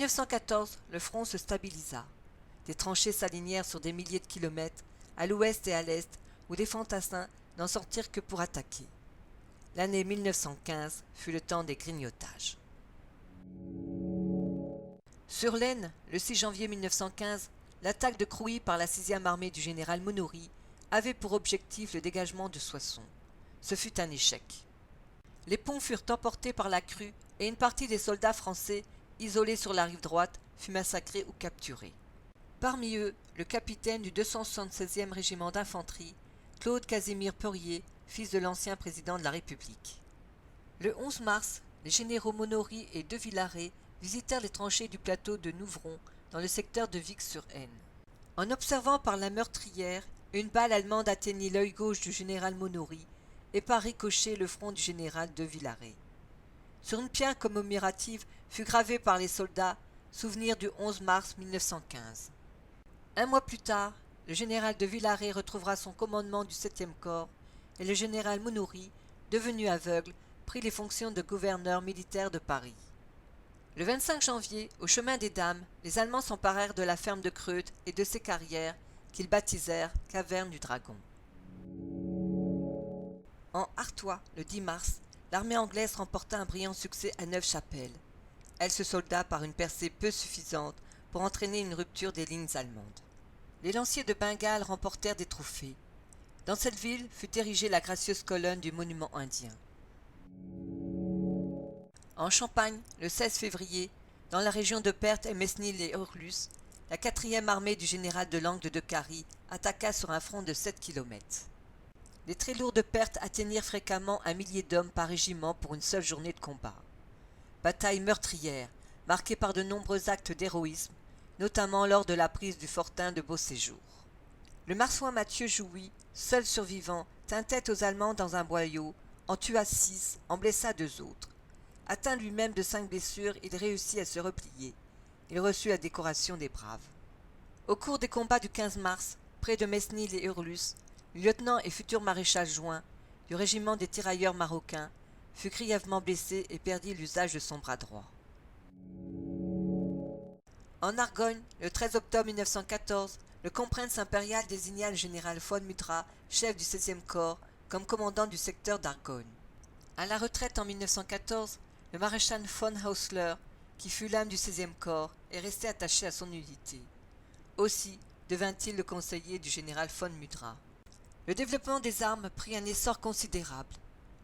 1914, le front se stabilisa. Des tranchées s'alignèrent sur des milliers de kilomètres, à l'ouest et à l'est, où des fantassins n'en sortirent que pour attaquer. L'année 1915 fut le temps des grignotages. Sur l'Aisne, le 6 janvier 1915, l'attaque de Crouy par la 6e armée du général Monory avait pour objectif le dégagement de Soissons. Ce fut un échec. Les ponts furent emportés par la crue et une partie des soldats français, isolés sur la rive droite, fut massacrée ou capturée. Parmi eux, le capitaine du 276e régiment d'infanterie, Claude Casimir Perier, fils de l'ancien président de la République. Le 11 mars, les généraux Monory et De Villaret visitèrent les tranchées du plateau de Nouvron, dans le secteur de Vic-sur-Aisne. En observant par la meurtrière, une balle allemande atteignit l'œil gauche du général Monory et par ricochet le front du général De Villaret. Sur une pierre commémorative fut gravé par les soldats « Souvenir du 11 mars 1915 ». Un mois plus tard, le général De Villaret retrouvera son commandement du 7e corps et le général Monory, devenu aveugle, prit les fonctions de gouverneur militaire de Paris. Le 25 janvier, au chemin des Dames, les Allemands s'emparèrent de la ferme de Creux et de ses carrières, qu'ils baptisèrent Caverne du Dragon. En Artois, le 10 mars, l'armée anglaise remporta un brillant succès à Neuve-Chapelle. Elle se solda par une percée peu suffisante pour entraîner une rupture des lignes allemandes. Les lanciers de Bengale remportèrent des trophées. Dans cette ville fut érigée la gracieuse colonne du monument indien. En Champagne, le 16 février, dans la région de Perthes et Mesnil et Orlus, la 4e armée du général de Langle de Cary attaqua sur un front de 7 km. Les très lourdes pertes atteignirent fréquemment un millier d'hommes par régiment pour une seule journée de combat. Bataille meurtrière, marquée par de nombreux actes d'héroïsme, notamment lors de la prise du fortin de Beauséjour. Le marsouin Mathieu Jouy, seul survivant, tint tête aux Allemands dans un boyau, en tua 6, en blessa 2 autres. Atteint lui-même de 5 blessures, il réussit à se replier. Il reçut la décoration des braves. Au cours des combats du 15 mars, près de Mesnil et Hurlus, le lieutenant et futur maréchal Juin, du régiment des tirailleurs marocains, fut grièvement blessé et perdit l'usage de son bras droit. En Argonne, le 13 octobre 1914, le comprince impérial désigna le général von Mutra, chef du 16e corps, comme commandant du secteur d'Argonne. À la retraite en 1914, le maréchal von Hausler, qui fut l'âme du 16e corps, est resté attaché à son unité. Aussi devint-il le conseiller du général von Mutra. Le développement des armes prit un essor considérable.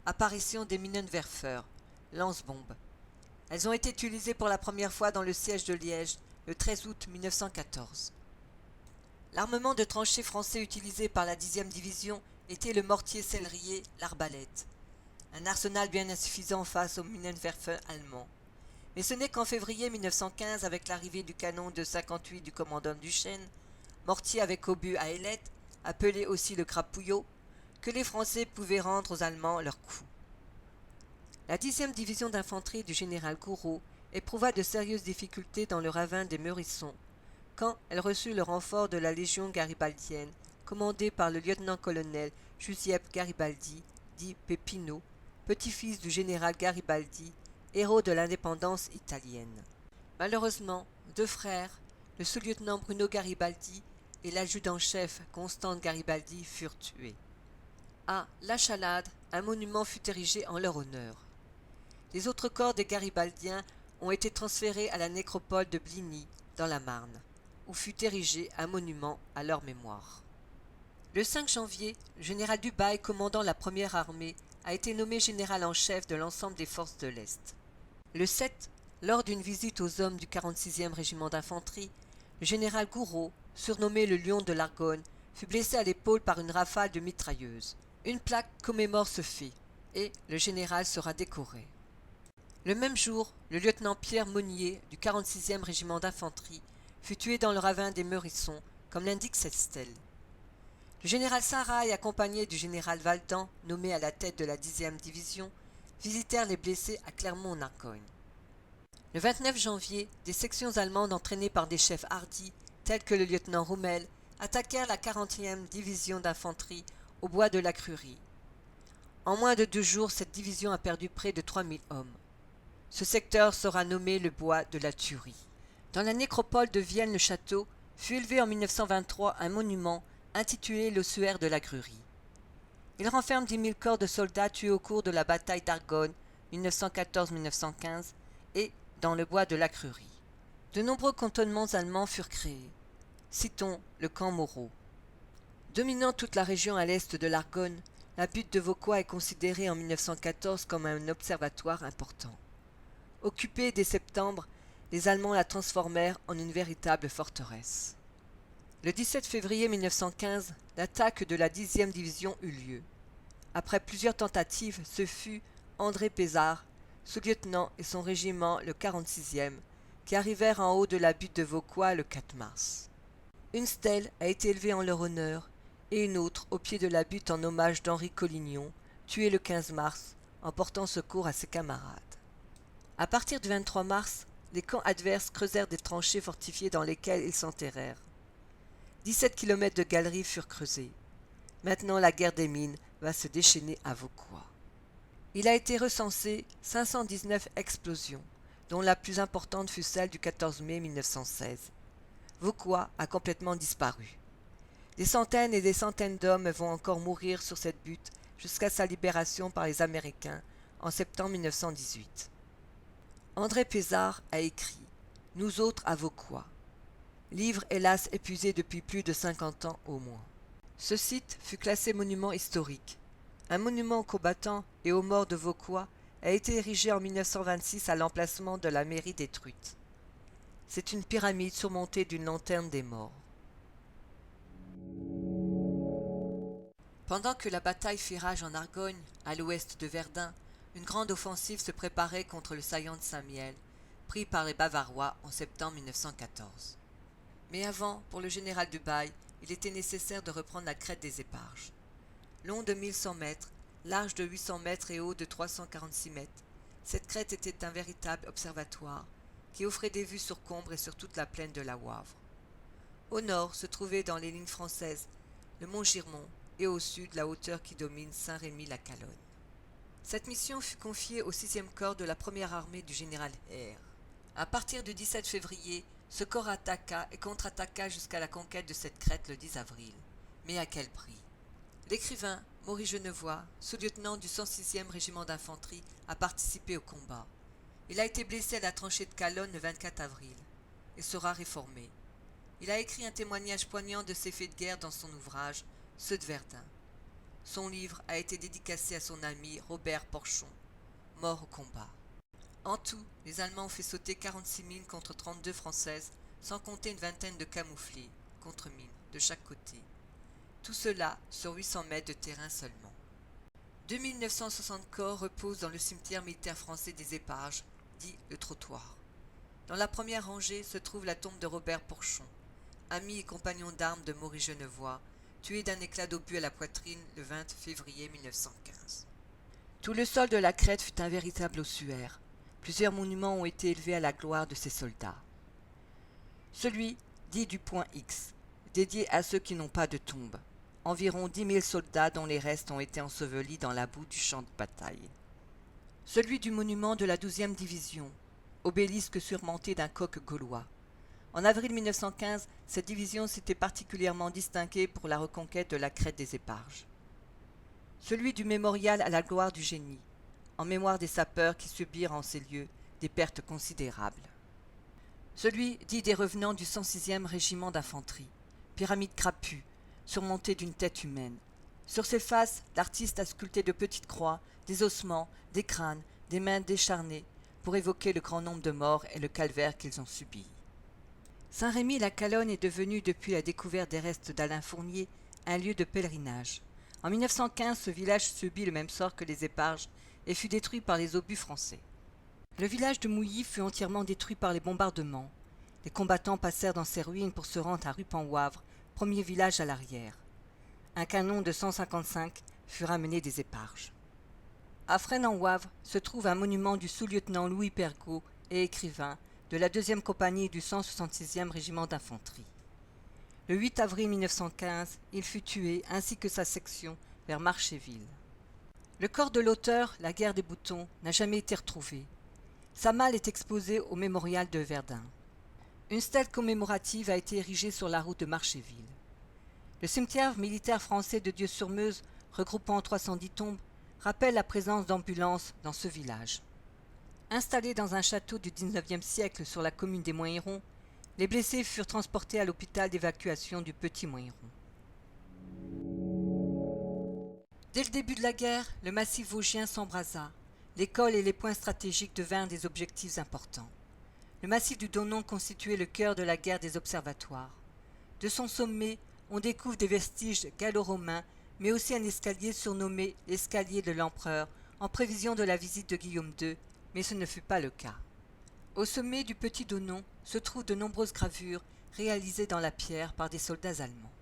Apparition des Minenwerfer, lance-bombes. Elles ont été utilisées pour la première fois dans le siège de Liège, le 13 août 1914. L'armement de tranchées français utilisé par la 10e division était le mortier céleri, l'arbalète. Un arsenal bien insuffisant face aux Minenwerfer allemands. Mais ce n'est qu'en février 1915, avec l'arrivée du canon de 58 du commandant Duchesne, mortier avec obus à ailette, appelé aussi le crapouillot, que les Français pouvaient rendre aux Allemands leur coup. La 10e division d'infanterie du général Gouraud éprouva de sérieuses difficultés dans le ravin des Meurissons, quand elle reçut le renfort de la Légion garibaldienne, commandée par le lieutenant-colonel Giuseppe Garibaldi, dit Peppino, petit-fils du général Garibaldi, héros de l'indépendance italienne. Malheureusement, 2 frères, le sous-lieutenant Bruno Garibaldi et l'adjudant-chef Constant Garibaldi furent tués. À La Chalade, un monument fut érigé en leur honneur. Les autres corps des Garibaldiens ont été transférés à la nécropole de Bligny, dans la Marne, où fut érigé un monument à leur mémoire. Le 5 janvier, le général Dubail, commandant la première armée, a été nommé général en chef de l'ensemble des forces de l'Est. Le 7, lors d'une visite aux hommes du 46e régiment d'infanterie, le général Gouraud, surnommé le Lion de l'Argonne, fut blessé à l'épaule par une rafale de mitrailleuse. Une plaque commémore ce fait, et le général sera décoré. Le même jour, le lieutenant Pierre Monnier, du 46e régiment d'infanterie, fut tué dans le ravin des Meurissons, comme l'indique cette stèle. Le général Sarrail, accompagné du général Valdan, nommé à la tête de la 10e division, visitèrent les blessés à Clermont-en-Argonne. Le 29 janvier, des sections allemandes entraînées par des chefs hardis, tels que le lieutenant Rommel, attaquèrent la 40e division d'infanterie au bois de la Crurie. En moins de 2 jours, cette division a perdu près de 3000 hommes. Ce secteur sera nommé le bois de la Tuerie. Dans la nécropole de Vienne-le-Château fut élevé en 1923 un monument intitulé l'ossuaire de la Grurie. Il renferme 10 000 corps de soldats tués au cours de la bataille d'Argonne 1914-1915 et dans le bois de la Grurie. De nombreux cantonnements allemands furent créés. Citons le camp Moreau. Dominant toute la région à l'est de l'Argonne, la butte de Vauquois est considérée en 1914 comme un observatoire important. Occupée dès septembre, les Allemands la transformèrent en une véritable forteresse. Le 17 février 1915, l'attaque de la 10e division eut lieu. Après plusieurs tentatives, ce fut André Pézard, sous-lieutenant, et son régiment, le 46e, qui arrivèrent en haut de la butte de Vauquois le 4 mars. Une stèle a été élevée en leur honneur et une autre au pied de la butte en hommage d'Henri Collignon, tué le 15 mars en portant secours à ses camarades. À partir du 23 mars, les camps adverses creusèrent des tranchées fortifiées dans lesquelles ils s'enterrèrent. 17 kilomètres de galeries furent creusés. Maintenant la guerre des mines va se déchaîner à Vauquois. Il a été recensé 519 explosions, dont la plus importante fut celle du 14 mai 1916. Vauquois a complètement disparu. Des centaines et des centaines d'hommes vont encore mourir sur cette butte jusqu'à sa libération par les Américains en septembre 1918. André Pézard a écrit « Nous autres à Vauquois », livre hélas épuisé depuis plus de 50 ans au moins. Ce site fut classé monument historique. Un monument aux combattants et aux morts de Vauquois a été érigé en 1926 à l'emplacement de la mairie détruite. C'est une pyramide surmontée d'une lanterne des morts. Pendant que la bataille fit rage en Argonne, à l'ouest de Verdun, une grande offensive se préparait contre le saillant de Saint-Mihiel, pris par les Bavarois en septembre 1914. Mais avant, pour le général Dubail, il était nécessaire de reprendre la crête des Éparges. Long de 1100 mètres, large de 800 mètres et haut de 346 mètres, cette crête était un véritable observatoire qui offrait des vues sur Combre et sur toute la plaine de la Wavre. Au nord se trouvait dans les lignes françaises le mont Girmont et au sud la hauteur qui domine Saint-Rémy-la-Calonne. Cette mission fut confiée au 6e corps de la première armée du général Hère. À partir du 17 février, ce corps attaqua et contre-attaqua jusqu'à la conquête de cette crête le 10 avril. Mais à quel prix? L'écrivain Maurice Genevoix, sous-lieutenant du 106e régiment d'infanterie, a participé au combat. Il a été blessé à la tranchée de Calonne le 24 avril et sera réformé. Il a écrit un témoignage poignant de ses faits de guerre dans son ouvrage « Ceux de Verdun ». Son livre a été dédicacé à son ami Robert Porchon, mort au combat. En tout, les Allemands ont fait sauter 46 mines contre 32 françaises, sans compter une vingtaine de camouflés, contre mines, de chaque côté. Tout cela sur 800 mètres de terrain seulement. 2960 corps reposent dans le cimetière militaire français des Éparges, dit le Trottoir. Dans la première rangée se trouve la tombe de Robert Porchon, ami et compagnon d'armes de Maurice Genevoix, tué d'un éclat d'obus à la poitrine le 20 février 1915. Tout le sol de la crête fut un véritable ossuaire. Plusieurs monuments ont été élevés à la gloire de ces soldats. Celui dit du point X, dédié à ceux qui n'ont pas de tombe. Environ 10 000 soldats dont les restes ont été ensevelis dans la boue du champ de bataille. Celui du monument de la 12e division, obélisque surmonté d'un coq gaulois. En avril 1915, cette division s'était particulièrement distinguée pour la reconquête de la crête des Éparges. Celui du mémorial à la gloire du génie, en mémoire des sapeurs qui subirent en ces lieux des pertes considérables. Celui dit des revenants du 106e régiment d'infanterie, pyramide crapue, surmontée d'une tête humaine. Sur ses faces, l'artiste a sculpté de petites croix, des ossements, des crânes, des mains décharnées, pour évoquer le grand nombre de morts et le calvaire qu'ils ont subi. Saint-Rémy-la-Calonne est devenu, depuis la découverte des restes d'Alain Fournier, un lieu de pèlerinage. En 1915, ce village subit le même sort que les Éparges et fut détruit par les obus français. Le village de Mouilly fut entièrement détruit par les bombardements. Les combattants passèrent dans ces ruines pour se rendre à Rupes-en-Wavre, premier village à l'arrière. Un canon de 155 fut ramené des Éparges. À Fresnes-en-Wavre se trouve un monument du sous-lieutenant Louis Pergaud et écrivain de la 2e compagnie du 166e régiment d'infanterie. Le 8 avril 1915, il fut tué ainsi que sa section vers Marchéville. Le corps de l'auteur, La guerre des boutons, n'a jamais été retrouvé. Sa malle est exposée au mémorial de Verdun. Une stèle commémorative a été érigée sur la route de Marchéville. Le cimetière militaire français de Dieu-sur-Meuse, regroupant 310 tombes, rappelle la présence d'ambulances dans ce village. Installés dans un château du XIXe siècle sur la commune des Moirons, les blessés furent transportés à l'hôpital d'évacuation du Petit Moiron. Dès le début de la guerre, le massif vosgien s'embrasa. L'école et les points stratégiques devinrent des objectifs importants. Le massif du Donon constituait le cœur de la guerre des observatoires. De son sommet, on découvre des vestiges gallo-romains, mais aussi un escalier surnommé l'escalier de l'empereur, en prévision de la visite de Guillaume II, mais ce ne fut pas le cas. Au sommet du Petit Donon se trouvent de nombreuses gravures réalisées dans la pierre par des soldats allemands.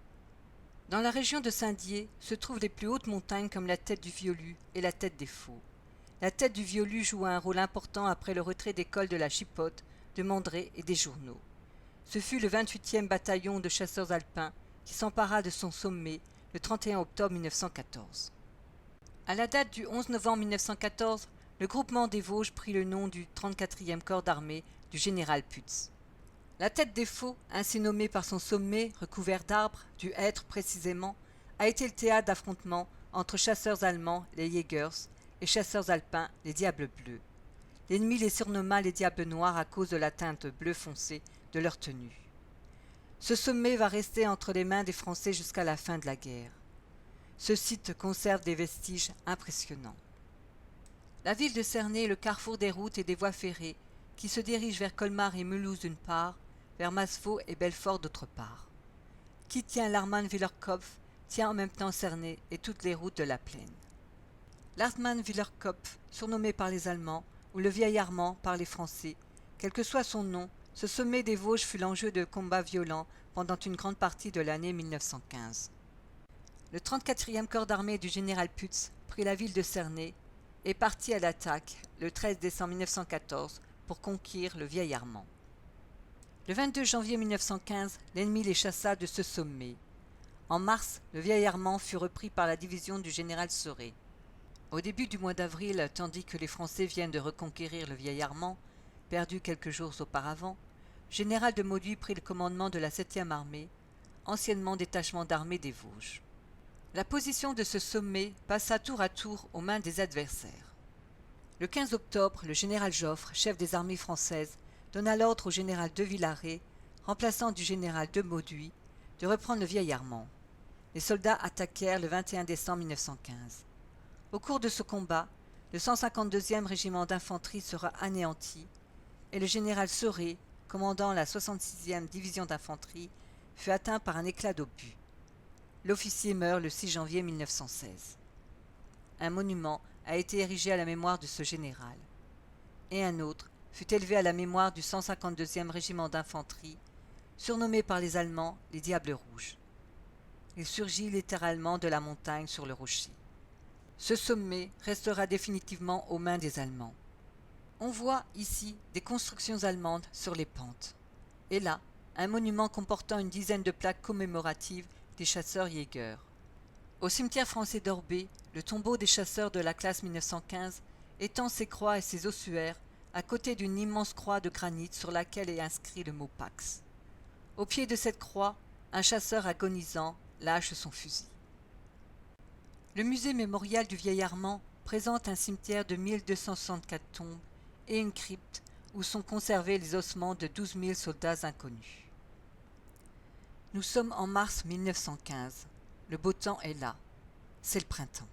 Dans la région de Saint-Dié se trouvent les plus hautes montagnes comme la tête du Violu et la tête des Faux. La tête du Violu joua un rôle important après le retrait des cols de la Chipote, de Mandré et des Journaux. Ce fut le 28e bataillon de chasseurs alpins qui s'empara de son sommet le 31 octobre 1914. À la date du 11 novembre 1914, le groupement des Vosges prit le nom du 34e corps d'armée du général Pütz. La tête des Faux, ainsi nommée par son sommet recouvert d'arbres, dû être précisément, a été le théâtre d'affrontements entre chasseurs allemands, les Jägers, et chasseurs alpins, les Diables Bleus. L'ennemi les surnomma les Diables Noirs à cause de la teinte bleu foncé de leur tenue. Ce sommet va rester entre les mains des Français jusqu'à la fin de la guerre. Ce site conserve des vestiges impressionnants. La ville de Cernay est le carrefour des routes et des voies ferrées qui se dirigent vers Colmar et Mulhouse d'une part, vers Masevaux et Belfort d'autre part. Qui tient l'Hartmann-Wielerkopf tient en même temps Cernay et toutes les routes de la plaine. L'Hartmann-Wielerkopf, surnommé par les Allemands, ou le Vieil Armand par les Français, quel que soit son nom, ce sommet des Vosges fut l'enjeu de combats violents pendant une grande partie de l'année 1915. Le 34e corps d'armée du général Pütz prit la ville de Cernay et partit à l'attaque le 13 décembre 1914 pour conquérir le Vieil Armand. Le 22 janvier 1915, l'ennemi les chassa de ce sommet. En mars, le Vieil Armand fut repris par la division du général Serré. Au début du mois d'avril, tandis que les Français viennent de reconquérir le Vieil Armand, perdu quelques jours auparavant, général de Mauduit prit le commandement de la 7e armée, anciennement détachement d'armée des Vosges. La position de ce sommet passa tour à tour aux mains des adversaires. Le 15 octobre, le général Joffre, chef des armées françaises, donna l'ordre au général de Villaret, remplaçant du général de Mauduit, de reprendre le Vieil Armand. Les soldats attaquèrent le 21 décembre 1915. Au cours de ce combat, le 152e régiment d'infanterie sera anéanti et le général Serré, commandant la 66e division d'infanterie, fut atteint par un éclat d'obus. L'officier meurt le 6 janvier 1916. Un monument a été érigé à la mémoire de ce général, et un autre fut élevé à la mémoire du 152e régiment d'infanterie, surnommé par les Allemands les Diables Rouges. Il surgit littéralement de la montagne sur le rocher. Ce sommet restera définitivement aux mains des Allemands. On voit ici des constructions allemandes sur les pentes, et là, un monument comportant une dizaine de plaques commémoratives des chasseurs Jägers. Au cimetière français d'Orbay, le tombeau des chasseurs de la classe 1915 étend ses croix et ses ossuaires à côté d'une immense croix de granit sur laquelle est inscrit le mot Pax. Au pied de cette croix, un chasseur agonisant lâche son fusil. Le musée mémorial du Vieil Armand présente un cimetière de 1264 tombes et une crypte où sont conservés les ossements de 12 000 soldats inconnus. Nous sommes en mars 1915. Le beau temps est là. C'est le printemps.